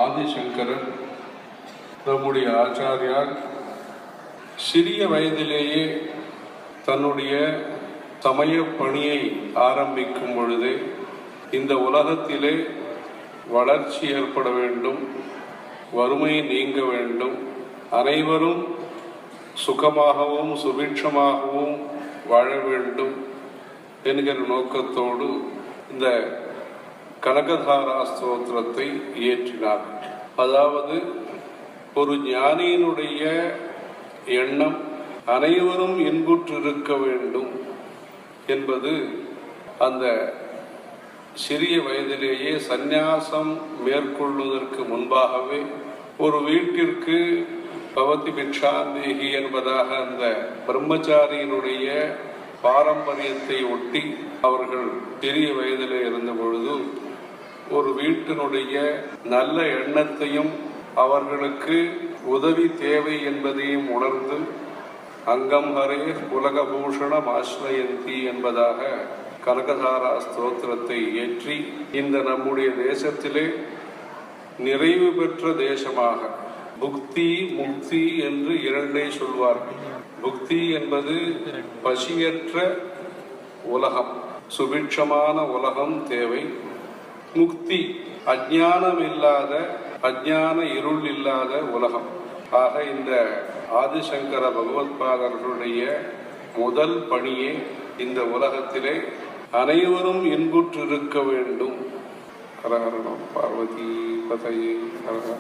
ஆதிசங்கரர் நம்முடைய ஆச்சாரியார் சிறிய வயதிலேயே தன்னுடைய சமய பணியை ஆரம்பிக்கும் பொழுதே இந்த உலகத்திலே வளர்ச்சி ஏற்பட வேண்டும், வறுமை நீங்க வேண்டும், அனைவரும் சுகமாகவும் சுபிட்சமாகவும் வாழ வேண்டும் என்கிற நோக்கத்தோடு இந்த கனகதாரா ஸ்தோத்திரத்தை இயற்றினார். அதாவது ஒரு ஞானியினுடைய எண்ணம் அனைவரும் இன்புற்றிருக்க வேண்டும் என்பது அந்த சிறிய வயதிலேயே சந்நியாசம் மேற்கொள்வதற்கு முன்பாகவே ஒரு வீட்டிற்கு பவதி பிக்ஷாந்தேகி என்பதாக அந்த பிரம்மச்சாரியினுடைய பாரம்பரியத்தை ஒட்டி அவர்கள் சிறிய வயதிலே இருந்த பொழுது ஒரு வீட்டினுடைய நல்ல எண்ணத்தையும் அவர்களுக்கு உதவி தேவை என்பதையும் உணர்ந்து அங்கம் ஹரே உலகபூஷணம் ஆஸ்ரயந்தி என்பதாக கனகதாரா ஸ்தோத்திரத்தை இயற்றி இந்த நம்முடைய தேசத்திலே நிறைவு பெற்ற தேசமாக, புக்தி முக்தி என்று இரண்டே சொல்வார்கள். புக்தி என்பது பசியற்ற உலகம், சுபிட்சமான உலகம் தேவை. முக்தி அஞ்ஞானம் இல்லாத, அஞ்ஞான இருள் இல்லாத உலகம். ஆக இந்த ஆதிசங்கர பகவத்பாதர்களுடைய முதல் பணியே இந்த உலகத்திலே அனைவரும் இன்புற்றிருக்க வேண்டும். ஹர ஹர பார்வதி பதையே ஹர ஹர.